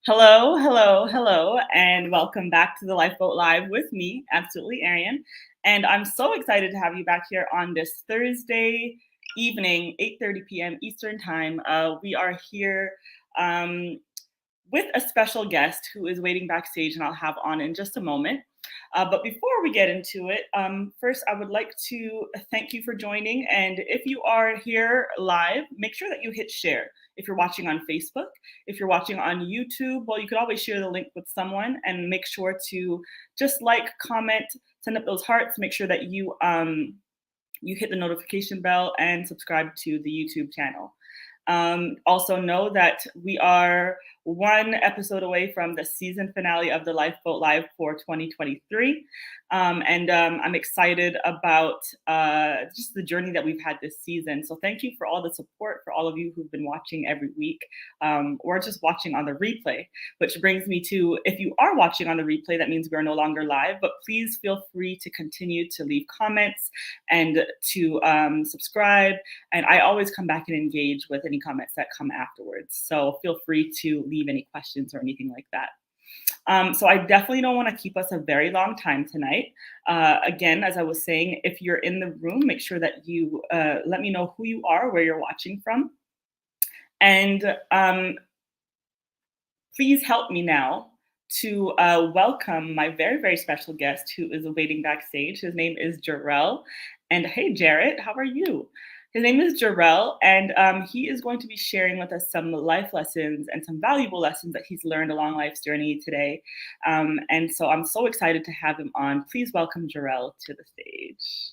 Hello, hello, hello, and welcome back to the Lifeboat Live with me, absolutely Arian. And I'm so excited to have you back here on this Thursday evening, 8:30 p.m. Eastern Time. We are here um, with a special guest who is waiting backstage, and I'll have on in just a moment. But before we get into it, first I would like to thank you for joining. And if you are here live, make sure that you hit share. If you're watching on Facebook, if you're watching on YouTube, well, you could always share the link with someone and make sure to just like, comment, send up those hearts. Make sure that you hit the notification bell and subscribe to the YouTube channel. Also know that we are one episode away from the season finale of the Lifeboat Live for 2023. I'm excited about just the journey that we've had this season. So thank you for all the support, for all of you who've been watching every week or just watching on the replay, which brings me to, if you are watching on the replay, that means we're no longer live, but please feel free to continue to leave comments and to subscribe. And I always come back and engage with any comments that come afterwards. So feel free to leave any questions or anything like that. So I definitely don't want to keep us a very long time tonight. Again, as I was saying, if you're in the room, make sure that you let me know who you are, where you're watching from. And please help me now to welcome my very, very special guest who is waiting backstage. His name is Jerel. And hey, Jarrett, how are you? His name is Jerel, and he is going to be sharing with us some life lessons and some valuable lessons that he's learned along life's journey today. And so I'm so excited to have him on. Please welcome Jerel to the stage.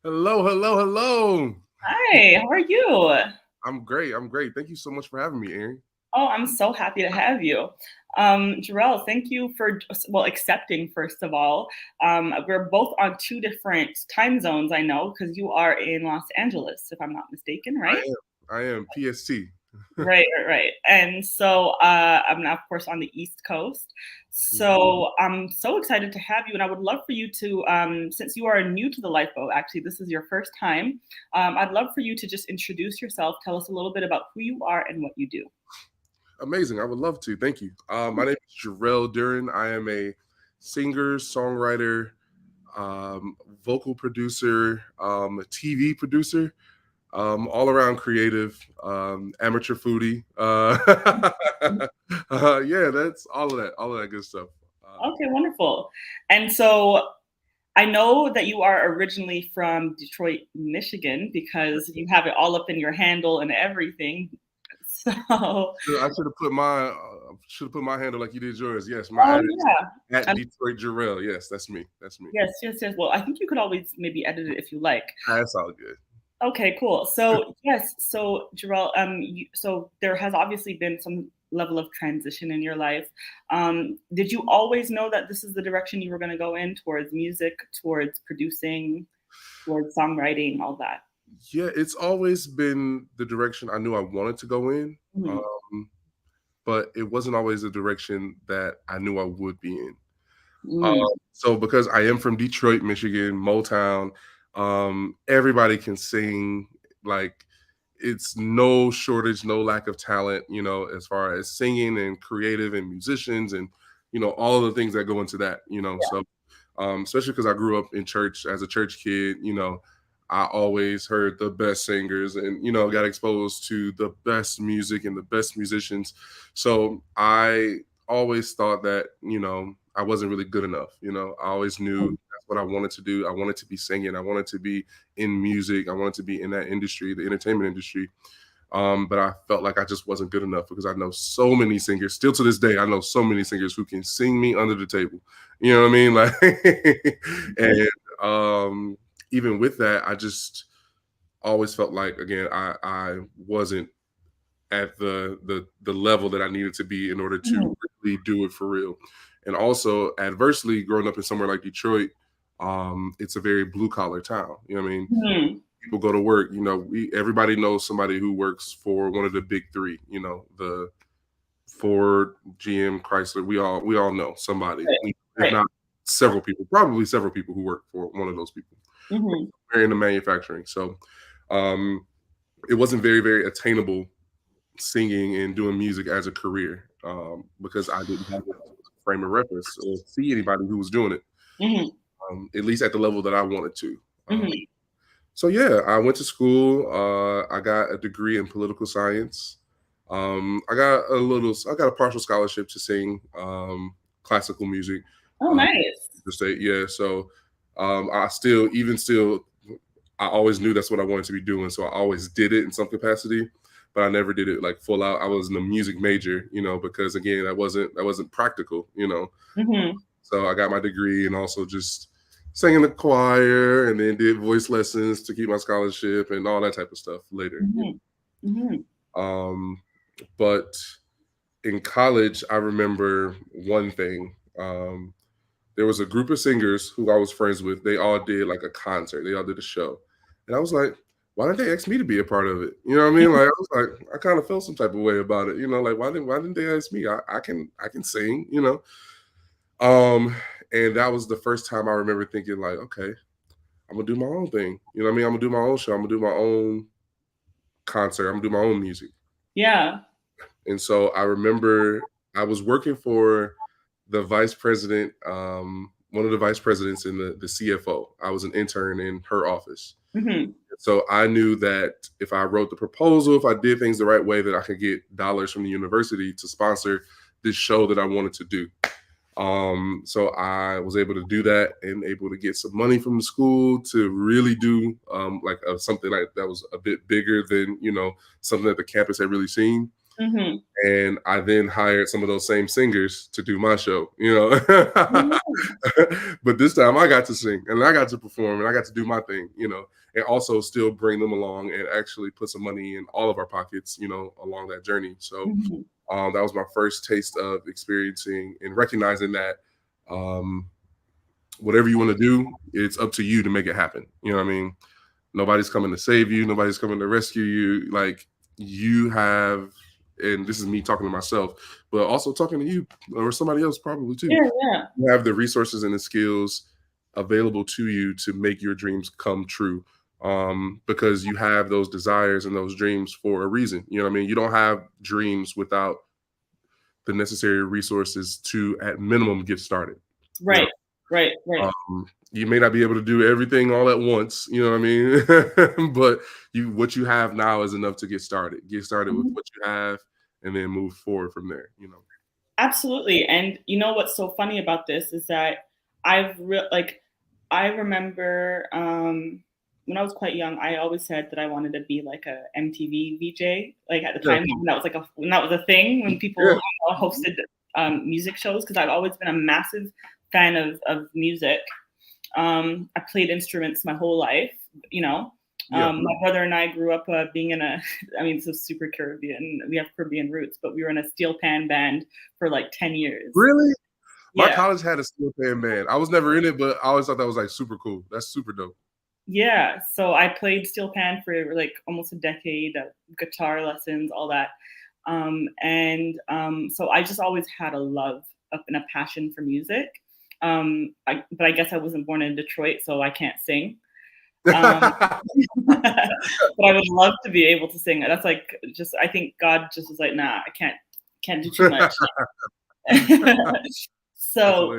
Hello, hello, hello. Hi, how are you? I'm great. Thank you so much for having me, Aaron. Oh, I'm so happy to have you. Jerel, thank you for, accepting, first of all. We're both on two different time zones, I know, because you are in Los Angeles, if I'm not mistaken, right? I am PST. Right. And so I'm now, of course, on the East Coast. So I'm so excited to have you. And I would love for you to, since you are new to the Lifeboat, actually, this is your first time, I'd love for you to just introduce yourself. Tell us a little bit about who you are and what you do. Amazing. I would love to. Thank you. My name is Jerel Duren. I am a singer, songwriter, vocal producer, a TV producer, all around creative, amateur foodie. Yeah, that's all of that good stuff. Okay, wonderful. And so I know that you are originally from Detroit, Michigan, because you have it all up in your handle and everything. So, I should have put my handle like you did yours. Yes, my oh address yeah, at Detroit Jerel. Yes, that's me. yes. Well, I think you could always maybe edit it if you like. That's all good. Okay, cool. So yes, so Jerel, so there has obviously been some level of transition in your life. Did you always know that this is the direction you were going to go in, towards music, towards producing, towards songwriting, all that? Yeah, it's always been the direction I knew I wanted to go in, Mhm. but it wasn't always the direction that I knew I would be in. Mm. So because I am from Detroit, Michigan, Motown, everybody can sing. Like, it's no shortage, no lack of talent, as far as singing and creative and musicians and, all of the things that go into that, Yeah. So, especially because I grew up in church as a church kid, I always heard the best singers and, got exposed to the best music and the best musicians. So I always thought that, I wasn't really good enough. I always knew that's what I wanted to do. I wanted to be singing. I wanted to be in music. I wanted to be in that industry, the entertainment industry. But I felt like I just wasn't good enough because I know so many singers. Still to this day, I know so many singers who can sing me under the table. You know what I mean? Like, and even with that, I just always felt like, again, I wasn't at the level that I needed to be in order to Mhm. really do it for real. And also, adversely, growing up in somewhere like Detroit, it's a very blue collar town. You know what I mean? Mhm. People go to work. Everybody knows somebody who works for one of the big three. The Ford, GM, Chrysler. We all know somebody, Right. if Right. not several people, probably several people who work for one of those people. Mhm. We're in the manufacturing, so it wasn't very, very attainable singing and doing music as a career. because I didn't have a frame of reference or see anybody who was doing it, Mm-hmm. at least at the level that I wanted to. Mm-hmm. So yeah, I went to school. I got a degree in political science. I got a partial scholarship to sing classical music. Oh, Um, nice. the state, yeah. So I still, even still, I always knew that's what I wanted to be doing. So I always did it in some capacity, but I never did it like full out. I was in a music major, because again, that wasn't practical. Mm-hmm. So I got my degree and also just sang in the choir and then did voice lessons to keep my scholarship and all that type of stuff later. Mm-hmm. Mm-hmm. Um, but in college, I remember one thing. There was a group of singers who I was friends with. They all did like a concert. They all did a show, and I was like, "Why didn't they ask me to be a part of it?" You know what I mean? Like I was like, I kind of felt some type of way about it. Like why didn't they ask me? I can sing. Um, and that was the first time I remember thinking like, okay, I'm gonna do my own thing. You know what I mean? I'm gonna do my own show. I'm gonna do my own concert. I'm gonna do my own music. Yeah. And so I remember I was working for the vice president, one of the vice presidents in the CFO. I was an intern in her office. Mm-hmm. So I knew that if I wrote the proposal, if I did things the right way, that I could get dollars from the university to sponsor this show that I wanted to do. So I was able to do that and able to get some money from the school to really do something like that was a bit bigger than something that the campus had really seen. Mm-hmm. And I then hired some of those same singers to do my show, but this time I got to sing and I got to perform and I got to do my thing, and also still bring them along and actually put some money in all of our pockets, along that journey. So Mm-hmm. that was my first taste of experiencing and recognizing that whatever you want to do, it's up to you to make it happen. You know what I mean? Nobody's coming to save you. Nobody's coming to rescue you. Like you have, and this is me talking to myself, but also talking to you or somebody else probably too. Yeah, yeah. You have the resources and the skills available to you to make your dreams come true. Because you have those desires and those dreams for a reason. You know what I mean? You don't have dreams without the necessary resources to, at minimum, get started. Right. Right. Right. You may not be able to do everything all at once, you know what I mean? But what you have now is enough to get started. Get started with what you have and then move forward from there, Absolutely. And you know what's so funny about this is that I remember when I was quite young, I always said that I wanted to be like a MTV VJ. Like at the time when that was a thing when people hosted music shows, because I've always been a massive fan of music. I played instruments my whole life, my brother and I grew up being in it's a super Caribbean. We have Caribbean roots, but we were in a steel pan band for like 10 years. Really? Yeah. My college had a steel pan band. I was never in it, but I always thought that was like super cool. That's super dope. Yeah. So I played steel pan for like almost a decade, guitar lessons, all that. So I just always had a love and a passion for music. But I guess I wasn't born in Detroit, so I can't sing. But I would love to be able to sing. That's like I think God just was like, nah, I can't do too much. So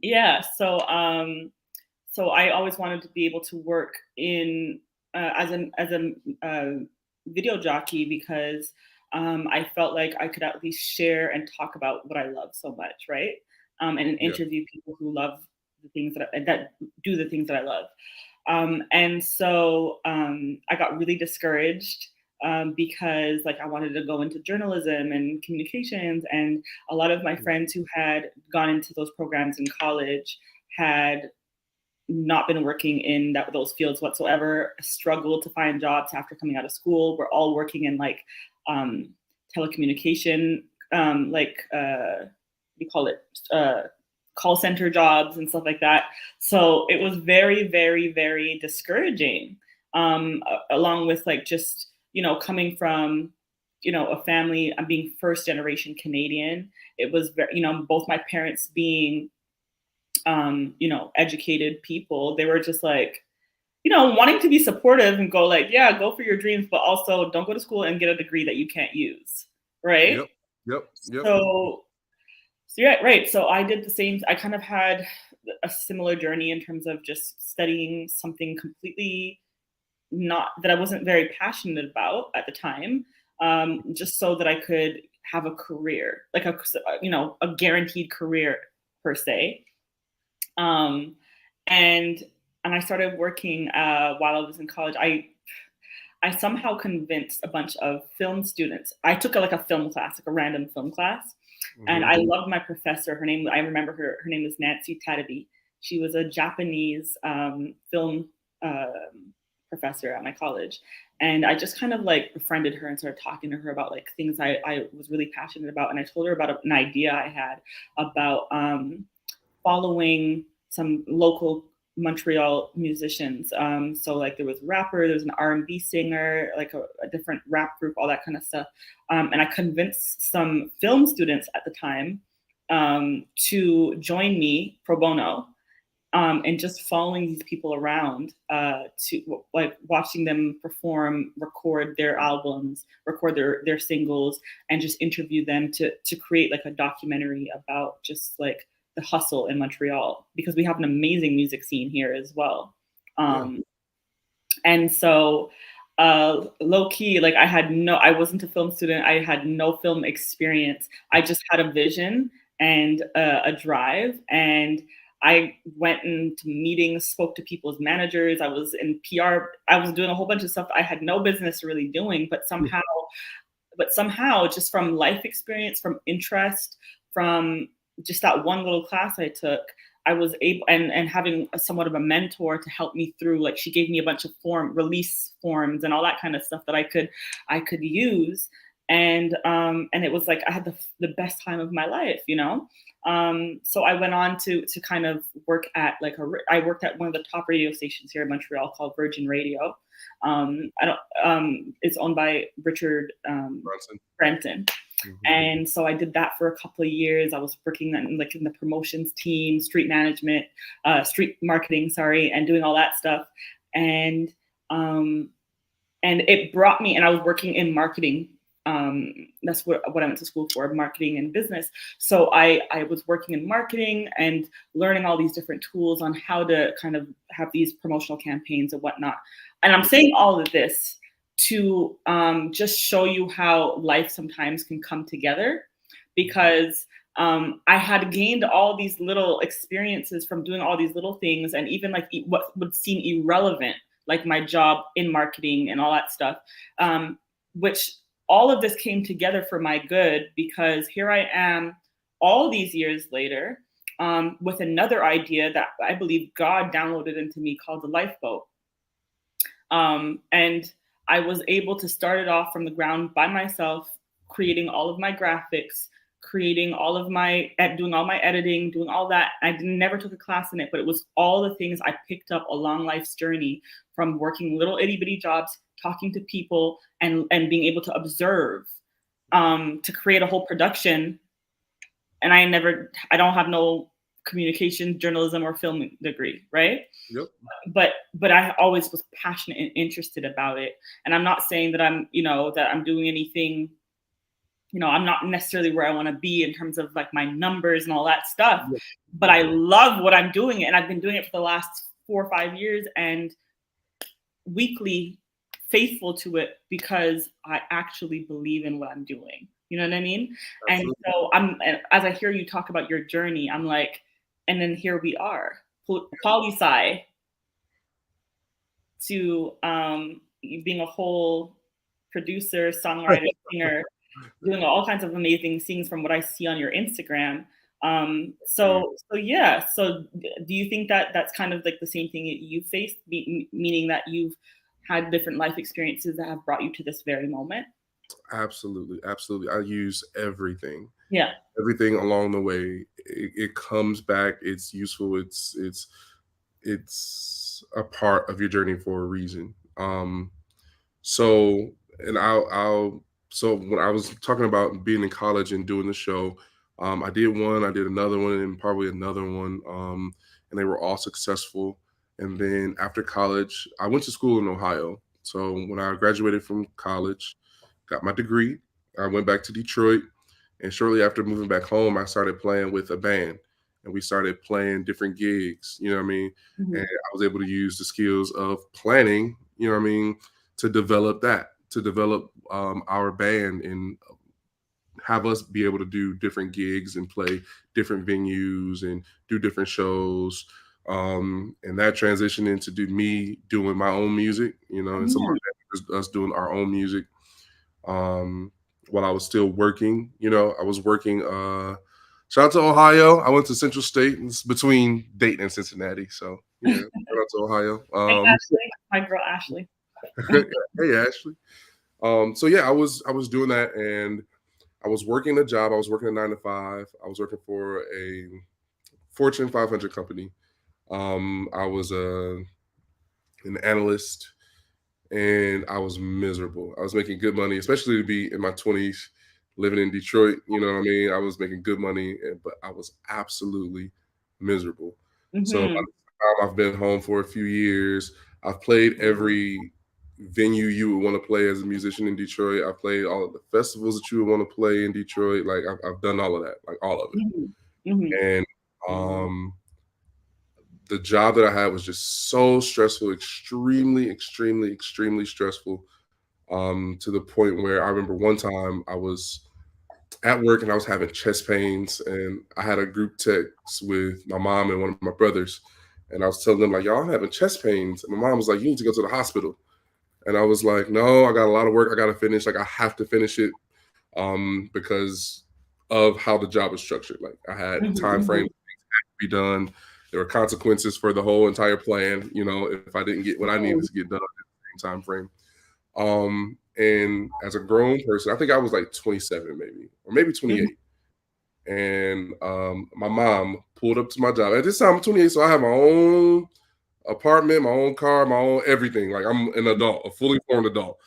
yeah, so I always wanted to be able to work in as a video jockey, because I felt like I could at least share and talk about what I love so much, right? And interview people who love the things that do the things that I love. And so I got really discouraged because I wanted to go into journalism and communications, and a lot of my friends who had gone into those programs in college had not been working in those fields whatsoever, struggled to find jobs after coming out of school. We're all working in telecommunication, we call it call center jobs and stuff like that. So it was very, very, very discouraging, along with coming from, a family. I'm being first generation Canadian. It was very, both my parents being, educated people. They were just wanting to be supportive and go go for your dreams, but also don't go to school and get a degree that you can't use. Right. Yep. Yep. Yep. So, so yeah, right. So I did the same. I kind of had a similar journey in terms of just studying something completely not that I wasn't very passionate about at the time, just so that I could have a career, like a guaranteed career per se. Um, and and I started working while I was in college. I somehow convinced a bunch of film students. I took like a film class, like a random film class, and Hmm. I loved my professor. Her name, I remember her. Her name was Nancy Tadabi. She was a Japanese film professor at my college, and I just kind of like befriended her and started talking to her about like things I was really passionate about. And I told her about an idea I had about following some local Montreal musicians. So like there was a rapper, there was an R&B singer, like a different rap group, all that kind of stuff. And I convinced some film students at the time to join me pro bono. And just following these people around to like watching them perform, record their albums, record their singles, and just interview them to create like a documentary about just like the hustle in Montreal because we have an amazing music scene here as well. Yeah. Um, and so low key, like I wasn't a film student. I had no film experience. I just had a vision and a drive. And I went into meetings, spoke to people's managers. I was in PR. I was doing a whole bunch of stuff I had no business really doing, but somehow just from life experience, from interest, from just that one little class I took, I was able and having somewhat of a mentor to help me through. Like she gave me a bunch of release forms and all that kind of stuff that I could use. And it was like I had the best time of my life, you know. So I went on to kind of work at I worked at one of the top radio stations here in Montreal called Virgin Radio. I don't It's owned by Richard Bronson. Brenton. Hmm. And so I did that for a couple of years. I was working in the promotions team, street management, street marketing, sorry, and doing all that stuff. And um, and it brought me, and I was working in marketing. That's what I went to school for, marketing and business. So I was working in marketing and learning all these different tools on how to kind of have these promotional campaigns and whatnot. And I'm saying all of this to just show you how life sometimes can come together, because I had gained all these little experiences from doing all these little things, and even like what would seem irrelevant, like my job in marketing and all that stuff, which all of this came together for my good, because here I am all these years later with another idea that I believe God downloaded into me called the Lifeboat. And I was able to start it off from the ground by myself, creating all of my graphics, creating all of doing all my editing, doing all that. Never took a class in it, but it was all the things I picked up along life's journey from working little itty bitty jobs, talking to people, and being able to observe, to create a whole production. And I don't have no communication, journalism, or film degree, right? Yep. But I always was passionate and interested about it. And I'm not saying that I'm doing anything, I'm not necessarily where I want to be in terms of like my numbers and all that stuff, Yep. but I love what I'm doing, and I've been doing it for the last 4 or 5 years, and weekly faithful to it because I actually believe in what I'm doing. You know what I mean? And Absolutely. so as I hear you talk about your journey, I'm like, and then here we are, poli-sci to being a whole producer, songwriter, singer, doing all kinds of amazing things from what I see on your Instagram. So yeah. So do you think that that's kind of like the same thing that you faced, meaning that you've had different life experiences that have brought you to this very moment? Absolutely. Absolutely. I use everything. Yeah. Everything along the way. It comes back. It's useful. It's a part of your journey for a reason. So and I'll so when I was talking about being in college and doing the show, I did one, I did another one, and probably another one, and they were all successful. And then after college, I went to school in Ohio. So when I graduated from college, got my degree, I went back to Detroit, And shortly after moving back home, I started playing with a band, and we started playing different gigs, you know what I mean? And Mhm. I was able to use the skills of planning, you know what I mean, to develop that, to develop our band and have us be able to do different gigs and play different venues and do different shows. And that transitioned into me doing my own music, you know, and some of Mhm. our us doing our own music. Um, while I was still working, you know, I was working. Shout out to Ohio. I went to Central State. It's between Dayton and Cincinnati, so yeah. Shout out to Ohio. Hey, Ashley, my girl Ashley. Hey Ashley. So yeah, I was doing that, and I was working a job. I was working a 9 to 5. I was working for a Fortune 500 company. I was an analyst, and I was miserable. I was making good money, especially to be in my 20s, living in Detroit. You know what I mean? I was making good money, but I was absolutely miserable. So by Mhm. the time I've been home for a few years, I've played every venue you would want to play as a musician in Detroit. I've played all of the festivals that you would want to play in Detroit. Like I've done all of that, like all of Mhm. Mhm. it. And the job that I had was just so stressful, extremely, extremely, extremely stressful. To the point where I remember one time I was at work and I was having chest pains, and I had a group text with my mom and one of my brothers, and I was telling them like, "Y'all, I'm having chest pains." And my mom was like, "You need to go to the hospital." And I was like, "No, I got a lot of work I got to finish. Like I have to finish it, because of how the job was structured. Like I had Mhm. time frames Mhm. to be done. There were consequences for the whole entire plan. You know, if I didn't get what I needed to Mhm. get done in the same time frame." And as a grown person, I think I was like 27 maybe, or maybe Mhm. 28. And my mom pulled up to my job. At this time, I'm 28, so I have my own apartment, my own car, my own everything. Like I'm an adult, a fully formed adult.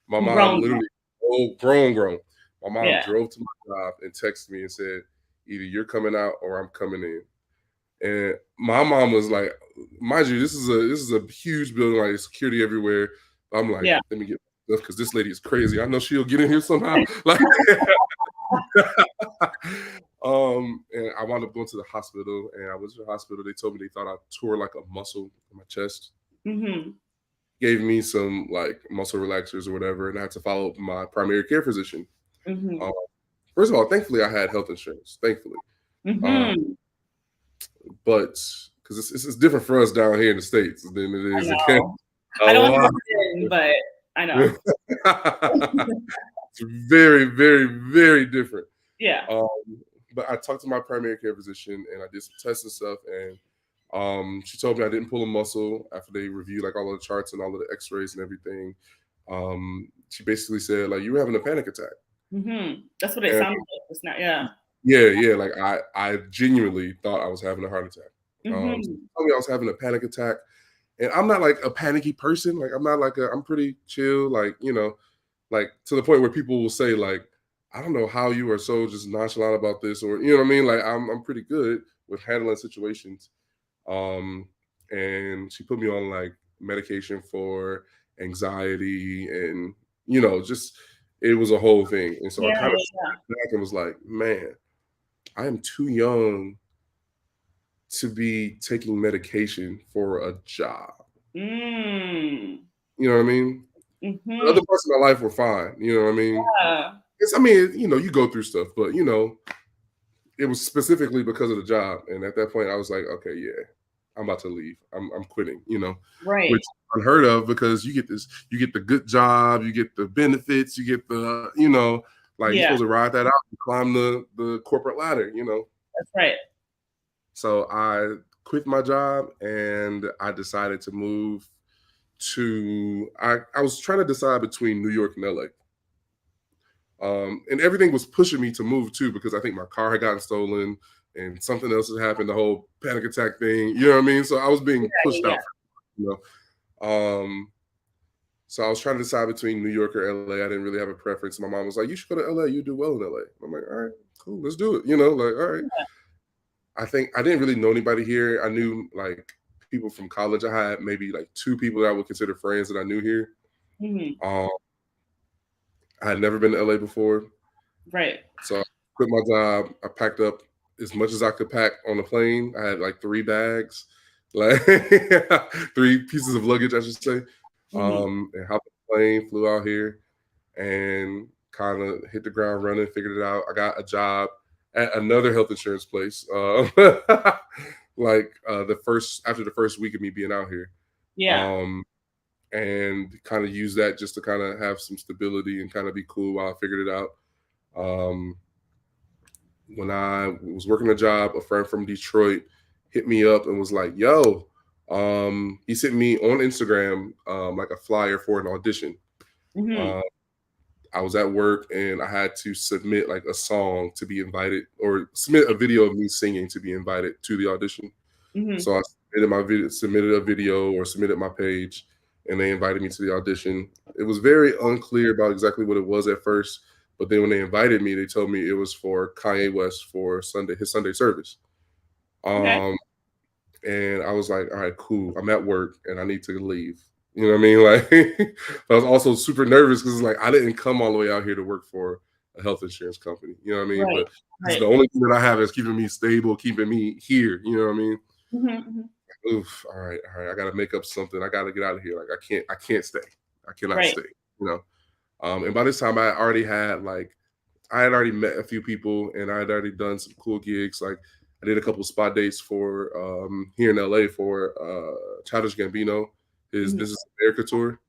My mom Grown. literally, oh, grown. My mom Yeah. drove to my job and texted me and said, either you're coming out or I'm coming in. And my mom was like, mind you, this is a huge building, like security everywhere. I'm like, Yeah. let me get stuff because this lady is crazy. I know she'll get in here somehow. Like, and I wound up going to the hospital, and I went to the hospital. They told me they thought I tore like a muscle in my chest. Mhm. Gave me some like muscle relaxers or whatever, and I had to follow up with my primary care physician. Mhm. Um, First of all, thankfully I had health insurance. Thankfully, um, Mhm. but because it's different for us down here in the states than it I is again know. a I don't lot. understand, but I know. It's very, very, very different. Yeah. Um, but I talked to my primary care physician and I did some tests and stuff, and she told me I didn't pull a muscle after they reviewed like all of the charts and all of the X-rays and everything. She basically said like you were having a panic attack, Mhm. That's what it and sounded like just now. Yeah. yeah, like I genuinely thought I was having a heart attack. She Mhm. told me I was having a panic attack, and I'm not like a panicky person. Like I'm pretty chill. Like like to the point where people will say like, I don't know how you are so just nonchalant about this, or you know what I mean. Like I'm pretty good with handling situations. Um, and she put me on like medication for anxiety, and just it was a whole thing. And so I Yeah, kind of yeah, stepped back and was like, man, I am too young to be taking medication for a job. yeah. Mm. You know what I mean? The other Mhm. parts of my life were fine. You know what I mean? Yeah. I mean, you go through stuff, but it was specifically because of the job. And at that point, I was like, okay, yeah, I'm about to leave. I'm quitting. Right. Which unheard of because you get the good job, you get the benefits, you get like you're Yeah, supposed to ride that out and climb the corporate ladder. that's right. So I quit my job and I decided to move to I was trying to decide between New York and LA. And everything was pushing me to move too because I think my car had gotten stolen and something else had happened, the whole panic attack thing. You know what I mean? So I was being Yeah, pushed yeah, out. You know, so I was trying to decide between New York or LA. I didn't really have a preference. My mom was like, "You should go to LA. You do well in LA." I'm like, "All right, cool, let's do it." Like, all right. I think I didn't really know anybody here. I knew like people from college. I had maybe like two people that I would consider friends that I knew here. yeah. Mhm. Um, I had never been to LA before, Right. so quit my job. I packed up as much as I could pack on the plane. I had like 3 bags, like 3 pieces of luggage, I should say. Mm-hmm. And hopped on the plane, flew out here, and kind of hit the ground running. Figured it out. I got a job at another health insurance place. Like the first after the first week of me being out here. Yeah. Um, and kind of use that just to kind of have some stability and kind of be cool while I figured it out. Um, when I was working a job, a friend from Detroit hit me up and was like, "Yo," he sent me on Instagram like a flyer for an audition. Mm-hmm. Uh, I was at work and I had to submit like a song to be invited, or submit a video of me singing to be invited to the audition. Mm-hmm. So I submitted a video or submitted my page, and they invited me to the audition. It was very unclear about exactly what it was at first, but then when they invited me, they told me it was for Kanye West for his Sunday service. Okay. Um, and I was like, all right, cool. I'm at work and I need to leave. You know what I mean? Like, but I was also super nervous because like I didn't come all the way out here to work for a health insurance company. You know what I mean? Right. But this is Right. the only thing that I have that's keeping me stable, keeping me here. You know what I mean? Mm-hmm. Mm-hmm. Oof, all right, I gotta make up something. I gotta get out of here. Like I can't stay. I cannot Right. stay. You know. And by this time I had already met a few people and I had already done some cool gigs. Like I did a couple spot dates for here in LA for Childish Gambino, his Mm-hmm. This Is America tour.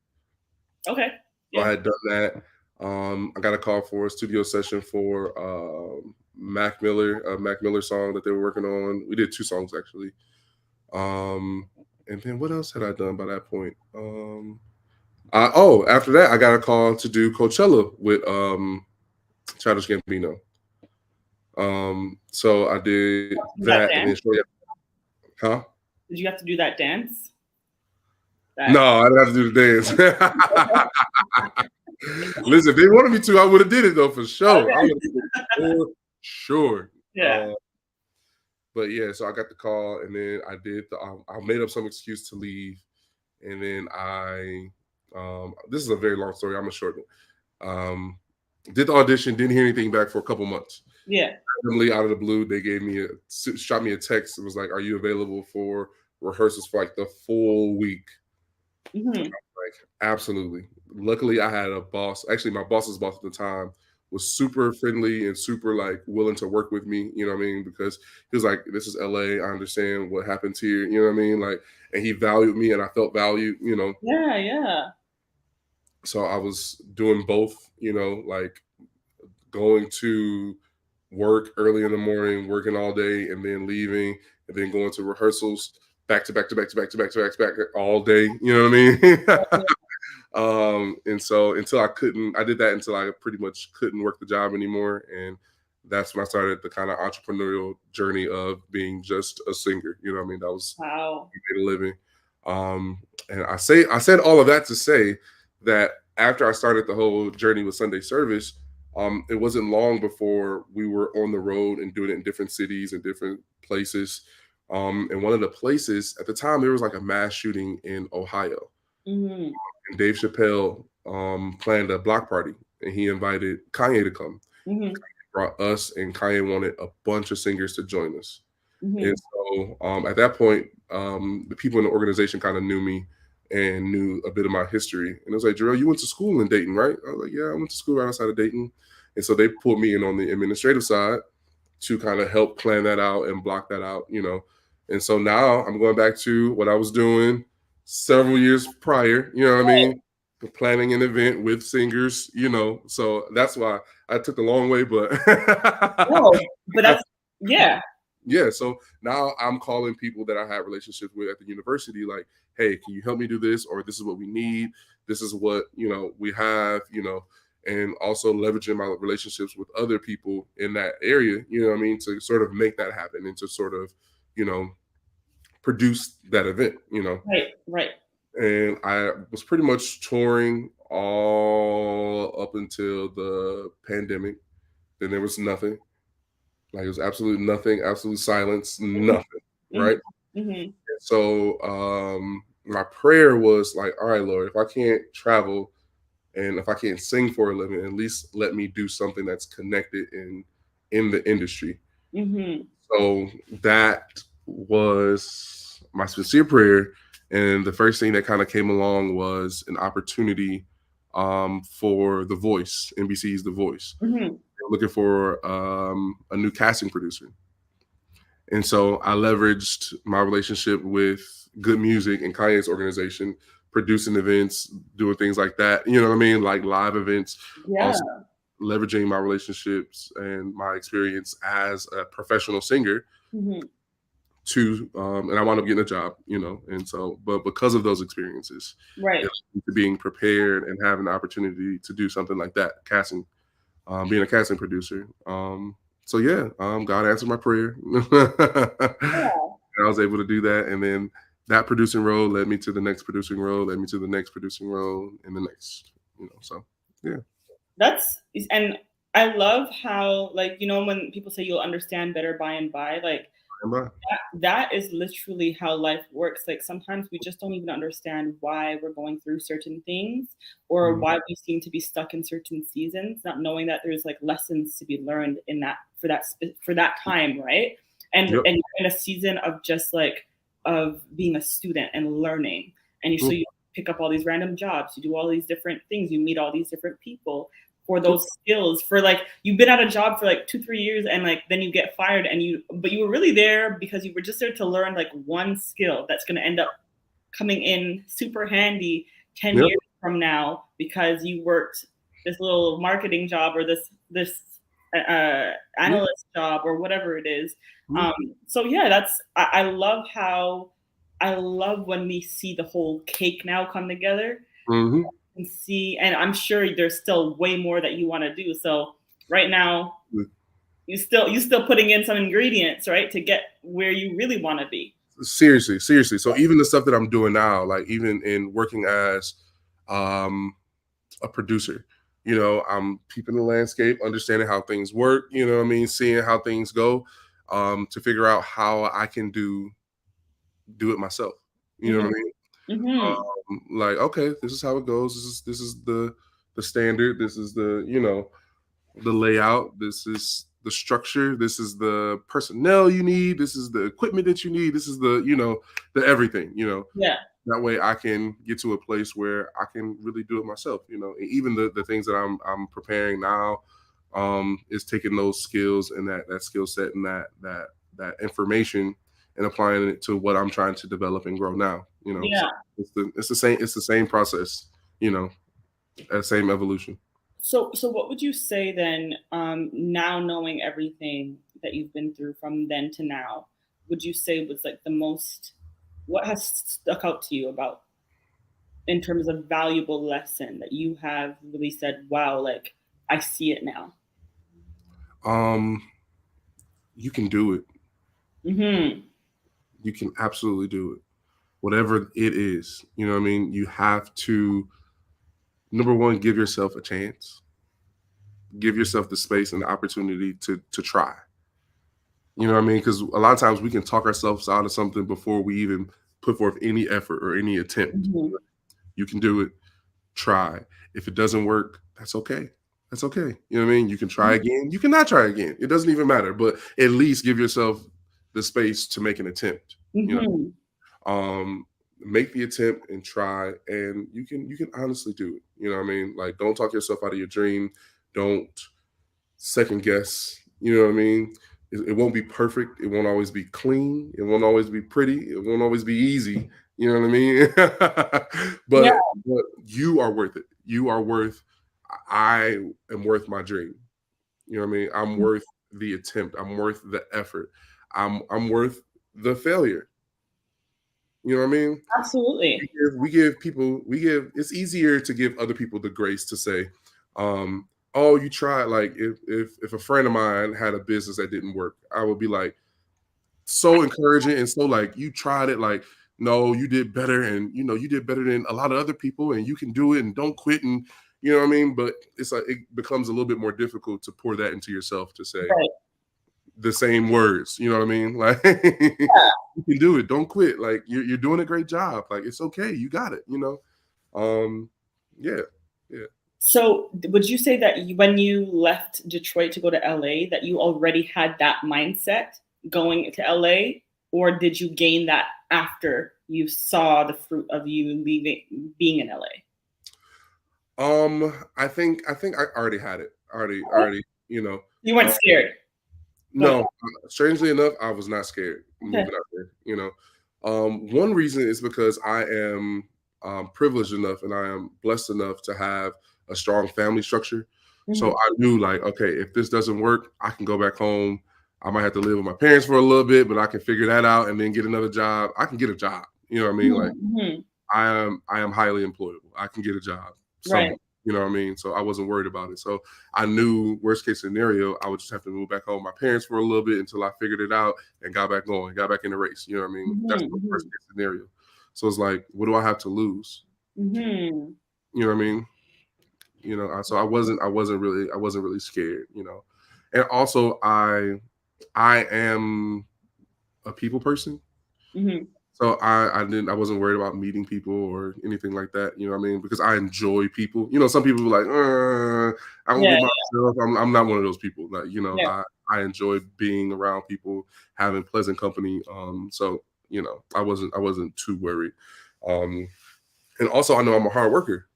Okay. So I Yeah. had done that. I got a call for a studio session for Mac Miller, a Mac Miller song that they were working on. We did 2 songs actually. Um, and then what else had I done by that point? After that, I got a call to do Coachella with Childish Gambino. So I did Do that, that and then dance? shortly huh? Did you have to do that dance? No, That. I didn't have to do the dance. Listen, if they wanted me to, I would have did it though for sure. I would Okay. have did it for sure. Yeah. But yeah, so I got the call, and then I made up some excuse to leave, and then this is a very long story. I'm gonna shorten it. Did the audition, didn't hear anything back for a couple months. Yeah. Randomly out of the blue, they shot me a text. It was like, "Are you available for rehearsals for like the full week?" Mm-hmm. Like, absolutely. Luckily, I had a boss. Actually, my boss's boss at the time was super friendly and super like willing to work with me. You know what I mean? Because he was like, "This is LA. I understand what happens here." You know what I mean? Like, and he valued me, and I felt valued. You know, Yeah. Yeah. so I was doing both. You know, like going to work early in the morning, working all day, and then leaving, and then going to rehearsals back to back to back to back to back to back to back all day. You know what I mean? And so I did that until I pretty much couldn't work the job anymore. And that's when I started the kind of entrepreneurial journey of being just a singer. You know what I mean? That was Wow. made a living. Um, and I said all of that to say that after I started the whole journey with Sunday service, it wasn't long before we were on the road and doing it in different cities and different places. And one of the places at the time, there was like a mass shooting in Ohio, Mm-hmm. and Dave Chappelle planned a block party, and he invited Kanye to come. Mm-hmm. Brought us, and Kanye wanted a bunch of singers to join us. And Mm-hmm. so at that point, the people in the organization kind of knew me and knew a bit of my history. And it was like, Jerel, you went to school in Dayton, right? I was like, yeah, I went to school right outside of Dayton. And so they pulled me in on the administrative side to kind of help plan that out and block that out, you know. And so now I'm going back to what I was doing several years prior, you know what I mean? Planning an event with singers, you know. So that's why I took the long way, but No, but that's yeah. yeah. So now I'm calling people that I have relationships with at the university, like, hey, can you help me do this? Or this is what we need. This is what, you know, we have, you know, and also leveraging my relationships with other people in that area, you know what I mean, to sort of make that happen and to sort of, you know, produce that event, you know. Right. Right. And I was pretty much touring all up until the pandemic. Then there was nothing. Like it was absolute nothing, absolute silence, Mm-hmm. nothing. Right. Mm-hmm. Mm-hmm. So my prayer was like, all right, Lord, if I can't travel and if I can't sing for a living, at least let me do something that's connected and in the industry. Mm-hmm. So that was my sincere prayer. And the first thing that kind of came along was an opportunity for The Voice, NBC's The Voice. Mm-hmm. Looking for a new casting producer. And so I leveraged my relationship with Good Music and Kanye's organization, producing events, doing things like that. You know what I mean? Like live events. Yeah. Also leveraging my relationships and my experience as a professional singer Mm-hmm. to, and I wound up getting a job, you know. And so, but because of those experiences, Right. it led to being prepared and having the opportunity to do something like that, casting, being a casting producer. So yeah, God answered my prayer. Yeah. I was able to do that, and then that producing role led me to the next producing role, led me to the next producing role, and the next, you know. So yeah, That's and I love how, like, when people say you'll understand better by and by, like am I? that is literally how life works. Like sometimes we just don't even understand why we're going through certain things or Mhm. why we seem to be stuck in certain seasons, not knowing that there's like lessons to be learned in that for that time, right? And Yep. and you're in a season of just like of being a student and learning, and so Mhm. you pick up all these random jobs, you do all these different things, you meet all these different people for Yep. those skills, for like you've been at a job for like 2 3 years and like then you get fired and you were really there because you were just there to learn like one skill that's going to end up coming in super handy 10 Yep. years from now because you worked this little marketing job or this Yep. analyst job or whatever it is. Mhm. So yeah, I love how I love when we see the whole cake now come together Mhm. and see, and I'm sure there's still way more that you want to do. So right now you still putting in some ingredients, right, to get where you really want to be. Seriously, seriously. So even the stuff that I'm doing now, like even in working as um, a producer, you know, I'm peeping the landscape, understanding how things work. You know what I mean? Seeing how things go, to figure out how I can do it myself. You know what I Hmm. mean? Hmm. Like, okay, this is how it goes. This is the standard. This is the, you know, the layout. This is the structure. This is the personnel you need. This is the equipment that you need. This is the, you know, the everything. You know, Yeah. that way I can get to a place where I can really do it myself. You know, and even the things that I'm preparing now, is taking those skills and that skill set and that information and applying it to what I'm trying to develop and grow now. You know, so Yeah. it's the same process. You know, that same evolution. So what would you say then, now knowing everything that you've been through from then to now, would you say was like the most, what has stuck out to you about in terms of valuable lesson that you have really said, wow, like I see it now? Um, you can do it. Hmm. You can absolutely do it. Whatever it is, you know what I mean? You have to, number one, give yourself a chance. Give yourself the space and the opportunity to try. You know what I mean? Because a lot of times we can talk ourselves out of something before we even put forth any effort or any attempt. Hmm. You can do it. Try. If it doesn't work, that's okay. That's okay. You know what I mean? You can try again. You cannot try again. It doesn't even matter. But at least give yourself the space to make an attempt. You Hmm. know, make the attempt and try, and you can honestly do it. You know what I mean? Like, don't talk yourself out of your dream. Don't second guess. You know what I mean? It won't be perfect. It won't always be clean. It won't always be pretty. It won't always be easy. You know what I mean? Yeah. but you are worth it. You are worth. I am worth my dream. You know what I mean? I'm worth the attempt. I'm worth the effort. I'm worth the failure. You know what I mean? Absolutely. We give people, it's easier to give other people the grace to say, oh, you tried. Like if a friend of mine had a business that didn't work, I would be like so encouraging and so like, you tried it, like, no, you did better, and you know, you did better than a lot of other people, and you can do it, and don't quit, and you know what I mean? But it's like it becomes a little bit more difficult to pour that into yourself to say Right. the same words. You know what I mean? Like you can do it. Don't quit. Like you're doing a great job. Like it's okay. You got it. You know. Um, yeah, yeah. So would you say that when you left Detroit to go to LA, that you already had that mindset going to LA, or did you gain that after you saw the fruit of you leaving, being in LA? I think I already had it. Already, you know. You weren't Um, scared going. no, strangely enough, I was not scared Okay. moving out there. One reason is because I am privileged enough and I am blessed enough to have a strong family structure. So Mhm. I knew, like, okay, if this doesn't work, I can go back home. I might have to live with my parents for a little bit, but I can figure that out and then get another job. I can get a job. You know what I mean? Like, Mhm, mhm. I am highly employable. I can get a job Right. somewhere. You know what I mean? So I wasn't worried about it. So I knew worst case scenario, I would just have to move back home with my parents for a little bit until I figured it out and got back going, got back in the race. You know what I mean? Mhm, That's the worst mhm, case scenario. So it's like, what do I have to lose? mhm. You know what I mean? So I wasn't really scared. And also I am a people person. Mhm. So I wasn't worried about meeting people or anything like that. You know what I mean? Because I enjoy people. Some people are like, I don't Yeah, get myself. I'm not one of those people. Like, yeah. I enjoy being around people, having pleasant company. So I wasn't too worried. Um, and also I know I'm a hard worker.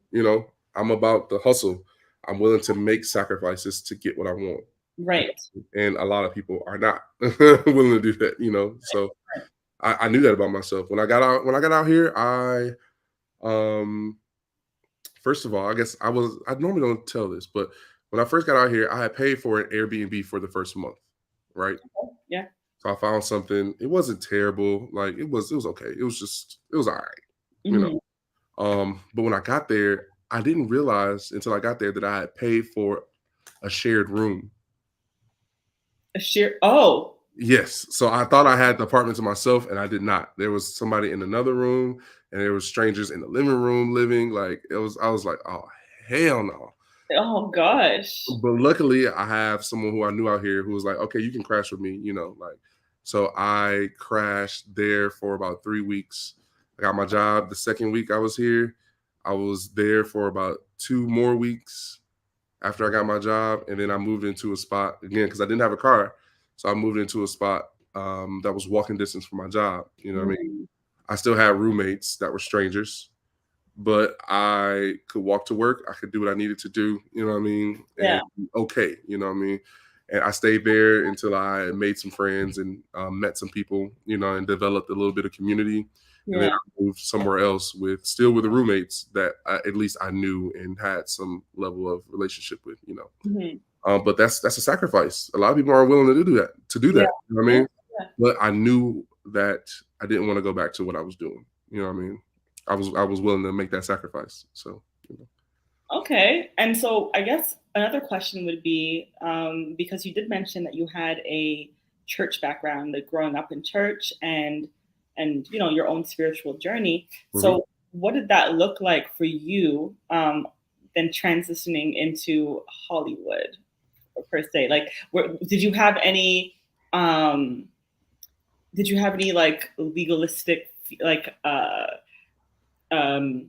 I'm about the hustle. I'm willing to make sacrifices to get what I want. Right. And a lot of people are not willing to do that. So Right. I knew that about myself. When I got out here, I um first of all, I guess I normally don't tell this, but when I first got out here, I had paid for an Airbnb for the first month, right? Yeah. So I found something. It wasn't terrible. Like it was okay. It was all right, you know. Mhm. But when I got there, I didn't realize until I got there that I had paid for a shared room. A sheer Oh. Yes. So I thought I had the apartment to myself, and I did not. There was somebody in another room, and there was strangers in the living room living. Like it was, I was like, oh hell no. Oh gosh. But luckily, I have someone who I knew out here who was like, okay, you can crash with me. Like so I crashed there for about 3 weeks. I got my job the second week I was here. I was there for about 2 more weeks after I got my job, and then I moved into a spot again because I didn't have a car, so I moved into a spot that was walking distance from my job. You know what I mean? Mhm. I still had roommates that were strangers, but I could walk to work. I could do what I needed to do. You know what I mean? And Yeah. okay, you know what I mean? And I stayed there until I made some friends and met some people, and developed a little bit of community. And then Yeah. I moved somewhere else with the roommates that at least I knew and had some level of relationship with. Mhm. But that's a sacrifice. A lot of people aren't willing to do that. Yeah. You know what I Yeah. mean? Yeah. But I knew that I didn't want to go back to what I was doing. You know what I mean? I was willing to make that sacrifice. So Okay. And so I guess another question would be, because you did mention that you had a church background, like growing up in church and your own spiritual journey. mhm. So what did that look like for you, then transitioning into Hollywood per se? Like, did you have any um, like legalistic like um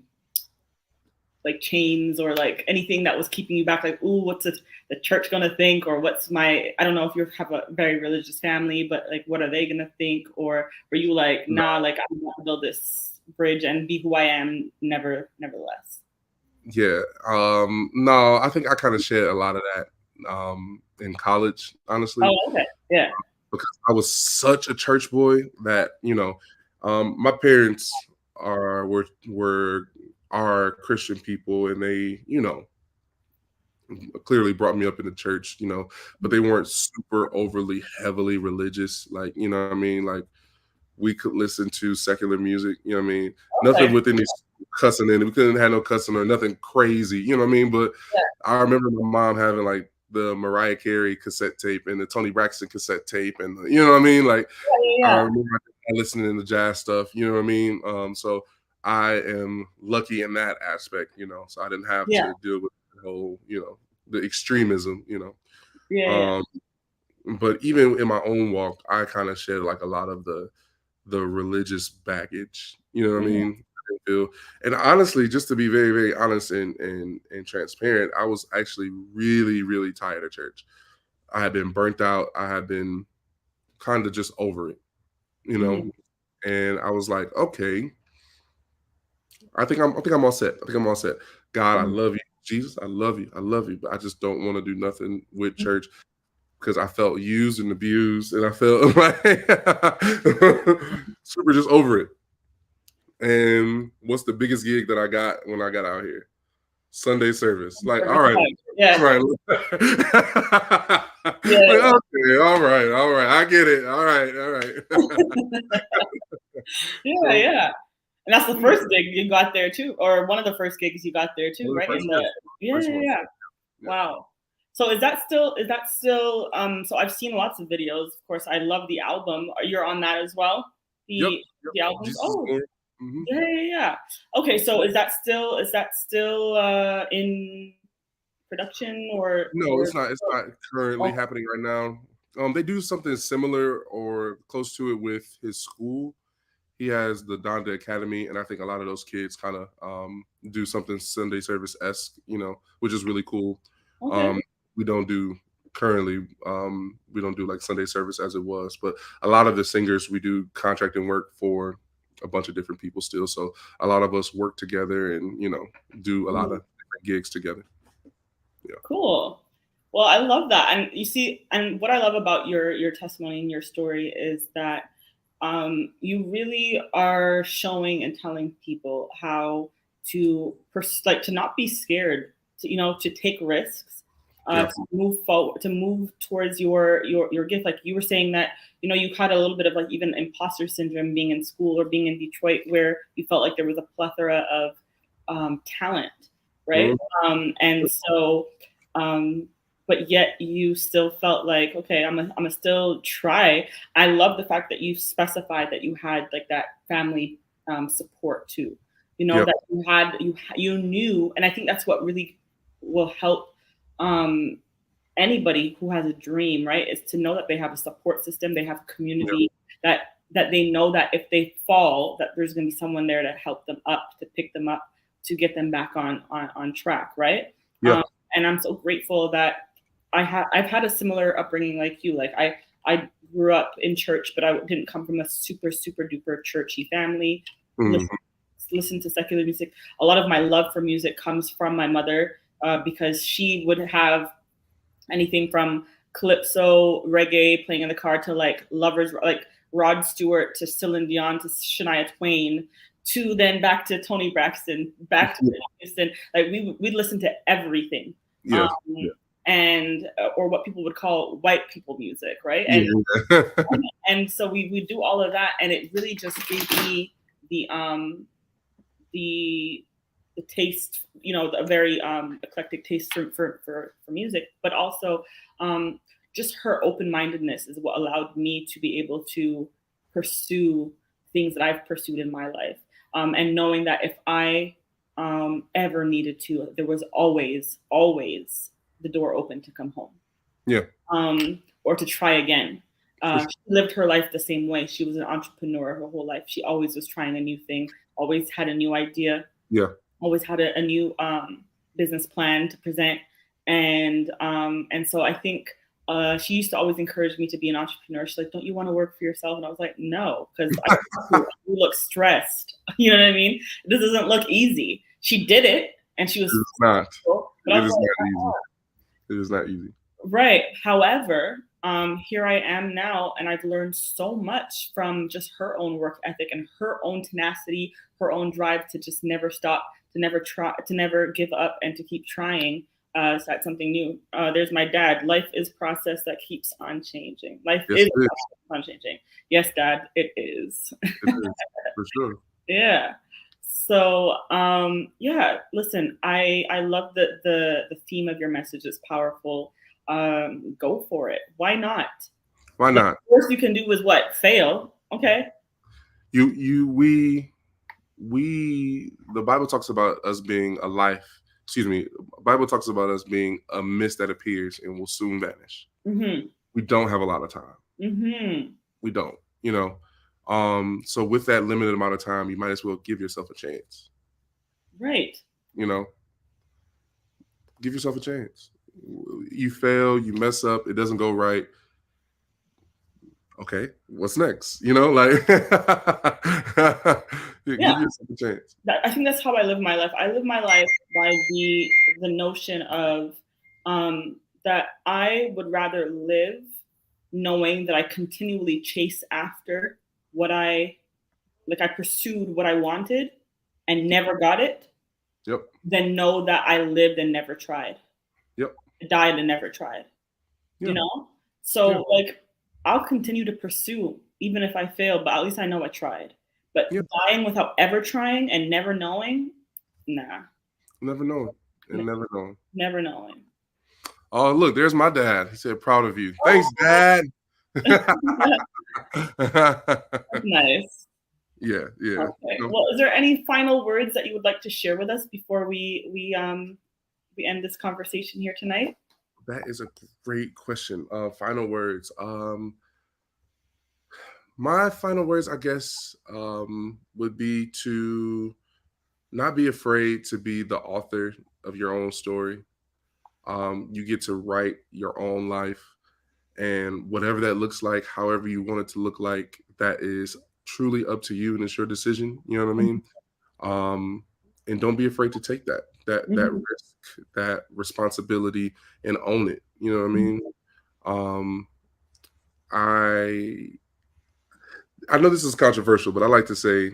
chains or like anything that was keeping you back, like, ooh, what's the church gonna think, or what's my, I don't know if you have a very religious family, but like what are they gonna think? Or were you like, No, nah, like I want to build this bridge and be who I am, nevertheless? yeah. No, I think I kind of shared a lot of that in college, honestly, Oh, okay. Yeah. because I was such a church boy that my parents were are Christian people, and they clearly brought me up in the church, but they weren't super overly heavily religious, like what I mean, like we could listen to secular music, what I mean, nothing Okay. with any cussing in it. We couldn't have no cussing or nothing crazy, what I mean. But Yeah. I remember my mom having like the Mariah Carey cassette tape and the Tony Braxton cassette tape, and you know what I mean. Like I Yeah. remember listening to jazz stuff, you know what I mean. So I am lucky in that aspect, so I didn't have Yeah. to deal with the whole, the extremism, Yeah. Yeah. Um, but even in my own walk, I kind of shed like a lot of the religious baggage, you know what I Mhm. mean? didn't feel. And honestly, just to be very, very honest and transparent, I was actually really, really tired of church. I had been burnt out. I had been kind of just over it, you know. Mhm. And I was like, okay, I think I'm all set. I think I'm all set. God, I Mhm. love you. Jesus, I love you. I love you. But I just don't want to do nothing with church because I felt used and abused, and I felt like super just over it. And what's the biggest gig that I got when I got out here? Sunday service. Like, all right, all Yeah. right. Yeah. Like, okay, all right. I get it. All right, all right. Yeah. So, Yeah. And that's the first gig you got there too, or one of the first gigs you got there too, one of right? the In first ones. the yeah, First yeah, one. yeah. Yeah. Wow. So is that still so I've seen lots of videos. Of course, I love the album. You're on that as well? Yep. The Yep. the albums? Jesus is Oh, born. Hmm. yeah, yeah, yeah. Okay, so is that still in production No, or it's not. It's not currently oh, happening right now. They do something similar or close to it with his school. He has the Donda Academy, and I think a lot of those kids kind of do something Sunday service esque, which is really cool. okay. Um, we don't do currently, we don't do like Sunday service as it was, but a lot of the singers we do contracting work for a bunch of different people still. So a lot of us work together and do a lot Mhm. of different gigs together. Yeah, Cool. Well, I love that. And you see, and what I love about your testimony and your story is that you really are showing and telling people how to like to not be scared, to take risks, yeah, to move forward, to move towards your gift. Like you were saying that you had a little bit of like even imposter syndrome being in school or being in Detroit, where you felt like there was a plethora of talent, right? mhm, And so um, but yet you still felt like, okay, I'm a still try. I love the fact that you specified that you had like that family support too. yeah, That you knew, and I think that's what really will help um, anybody who has a dream, right? Is to know that they have a support system, they have a yeah, community that they know that if they fall, that there's going to be someone there to help them up, to pick them up, to get them back on track, right? yeah, Um, and I'm so grateful that I've had a similar upbringing like you. Like I grew up in church, but I didn't come from a super super duper churchy family. mhm, Listen to secular music. A lot of my love for music comes from my mother because she would have anything from calypso, reggae playing in the car to like lovers, like Rod Stewart to Celine Dion to Shania Twain to then back to Tony Braxton, back to Whitney Houston. Like we'd listen to everything. yeah, Um, and or what people would call white people music, right? yeah, yeah. And so we do all of that, and it really just gave me the the the taste, a very eclectic taste for music, but also just her open mindedness is what allowed me to be able to pursue things that I've pursued in my life, and knowing that if I ever needed to, there was always the door open to come home, Yeah, or to try again. for sure. She lived her life the same way. She was an entrepreneur her whole life. She always was trying a new thing, always had a new idea, Yeah, always had a new business plan to present. And so I think she used to always encourage me to be an entrepreneur. She's like, "Don't you want to work for yourself?" And I was like, "No, because you look stressed." You know what I mean? This doesn't look easy. She did it, and she was it's not. successful, but I It was is like, not easy. It is not easy. right. However, here I am now, and I've learned so much from just her own work ethic and her own tenacity, her own drive to just never stop, to never try, to never give up, and to keep trying. So that's something new. There's my dad. Life is process that keeps on changing. Life Yes, is it is. on changing. Yes, Dad, it is. It is for sure. Yeah. So yeah, listen, I love the theme of your message. It's powerful. Go for it. Why not? Why The not? worst you can do is what? Fail. Okay. You we the Bible talks about us being a life. Excuse me. The Bible talks about us being a mist that appears and will soon vanish. Mm-hmm. We don't have a lot of time. Mm-hmm. We don't. You know. So with that limited amount of time, you might as well give yourself a chance. Right. You know, give yourself a chance. You fail, you mess up, it doesn't go right. Okay, what's next? You know, like give yourself a chance. I think that's how I live my life. I live my life by the notion of that I would rather live knowing that I continually chase after what I pursued what I wanted and never got it. Yep. Than know that I lived and never tried. Yep. Died and never tried. Yeah. You know? So like I'll continue to pursue even if I fail, but at least I know I tried. But dying without ever trying and never knowing, nah. Never knowing. And never knowing. Never knowing. Oh, look, there's my dad. He said, proud of you. Thanks, Dad. That's nice. Yeah. Okay. Well, is there any final words that you would like to share with us before we end this conversation here tonight? That is a great question. Final words. My final words, I guess, would be to not be afraid to be the author of your own story. You get to write your own life, and whatever that looks like, however you want it to look like, that is truly up to you and it's your decision. You know what I mean? And don't be afraid to take that risk, that responsibility, and own it. You know what I mean? I know this is controversial, but I like to say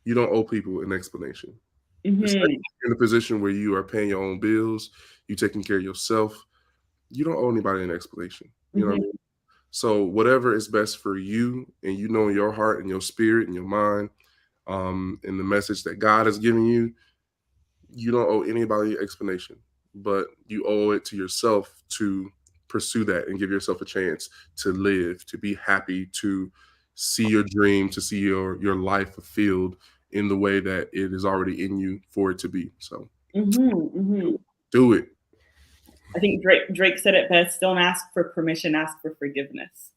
you don't owe people an explanation. Especially in a position where you are paying your own bills, you taking care of yourself, you don't owe anybody an explanation. You know what I mean? So whatever is best for you, and you know in your heart and your spirit and your mind, and the message that God has given you, you don't owe anybody an explanation, but you owe it to yourself to pursue that and give yourself a chance to live, to be happy, to see your dream, to see your life fulfilled in the way that it is already in you for it to be. So do it. I think Drake said it best. Don't ask for permission, ask for forgiveness.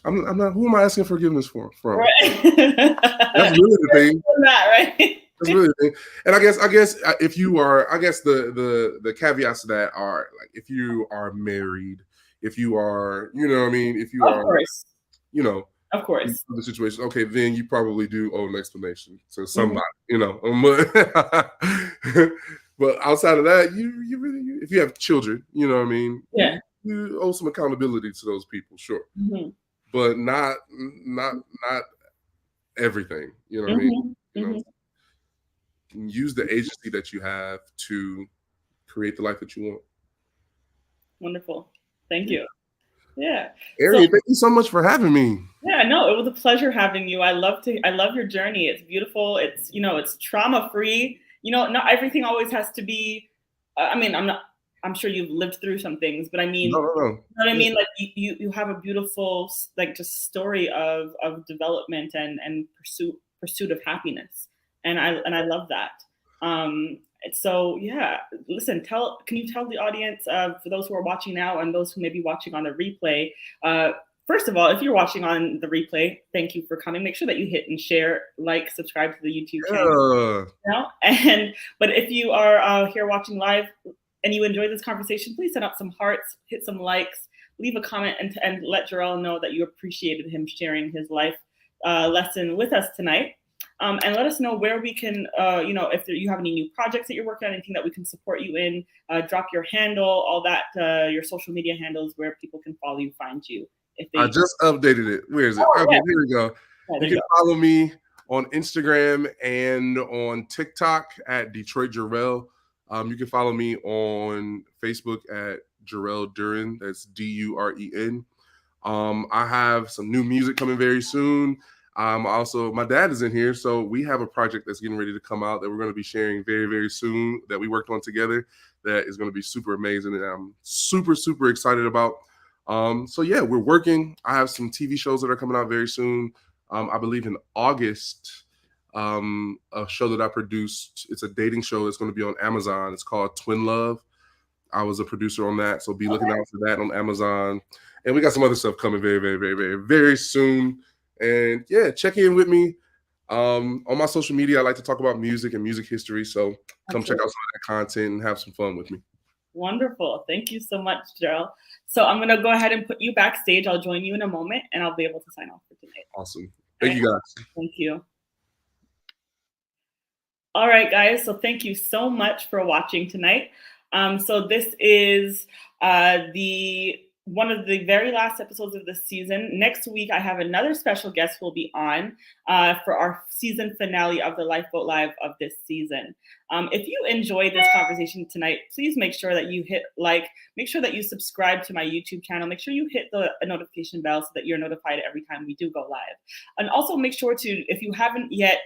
I'm not. Who am I asking forgiveness from? Right. That's really the thing. That, right? That's really the thing. And I guess if you are, I guess the caveats to that are like if you are married, if you are, you know what I mean, if you are, you know, of course, the situation. Okay, then you probably do owe an explanation to somebody, you know. But outside of that, you really, if you have children, you know what I mean. Yeah. You owe some accountability to those people, sure. But not everything. You know what I mean. You know, use the agency that you have to create the life that you want. Wonderful. Thank you. Yeah. Arian, thank you so much for having me. Yeah, no, it was a pleasure having you. I love your journey. It's beautiful. It's, it's trauma-free. Not everything always has to be, I'm sure you've lived through some things, but I mean, no. You know what I mean? Like you have a beautiful, like, just story of development and pursuit of happiness. And I love that. So yeah, listen, can you tell the audience, for those who are watching now and those who may be watching on the replay, first of all, if you're watching on the replay, thank you for coming. Make sure that you hit and share, like, subscribe to the YouTube channel. But if you are here watching live and you enjoy this conversation, please send up some hearts, hit some likes, leave a comment, and let Jerel know that you appreciated him sharing his life lesson with us tonight. And let us know where we can, if you have any new projects that you're working on, anything that we can support you in, drop your handle, all that, your social media handles where people can follow you, find you. I just updated it. Where is it? Okay, here we go. You can follow me on Instagram and on TikTok at Detroit Jerel. You can follow me on Facebook at Jerel Duren. That's Duren. I have some new music coming very soon. Also, my dad is in here, so we have a project that's getting ready to come out that we're going to be sharing very, very soon that we worked on together that is going to be super amazing, and I'm super, super excited about. So yeah, we're working. I have some TV shows that are coming out very soon. I believe in August, a show that I produced. It's a dating show that's going to be on Amazon. It's called Twin Love. I was a producer on that, so be looking out for that on Amazon. And we got some other stuff coming very, very, very, very, very soon. And yeah, check in with me. On my social media, I like to talk about music and music history. So come check out some of that content and have some fun with me. Wonderful. Thank you so much, Jerel. So I'm going to go ahead and put you backstage. I'll join you in a moment and I'll be able to sign off for tonight. Awesome. Thank you, guys. Thank you. All right, guys. So thank you so much for watching tonight. So this is the one of the very last episodes of this season. Next week, I have another special guest who will be on for our season finale of the Lifeboat Live of this season. If you enjoyed this conversation tonight, please make sure that you hit like, make sure that you subscribe to my YouTube channel, make sure you hit the notification bell so that you're notified every time we do go live. And also make sure to, if you haven't yet,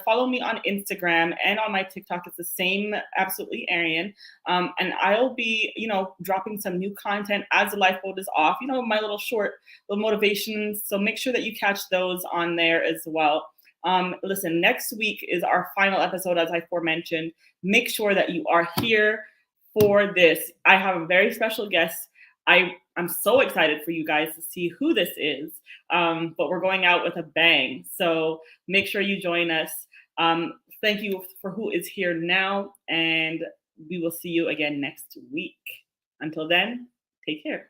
follow me on Instagram and on my TikTok. It's the same, Absolutely Arian. And I'll be, dropping some new content as the lifeboat is off, my little motivations. So make sure that you catch those on there as well. Listen, next week is our final episode, as I aforementioned. Make sure that you are here for this. I have a very special guest. I'm so excited for you guys to see who this is, but we're going out with a bang. So make sure you join us. Thank you for who is here now, and we will see you again next week. Until then, take care.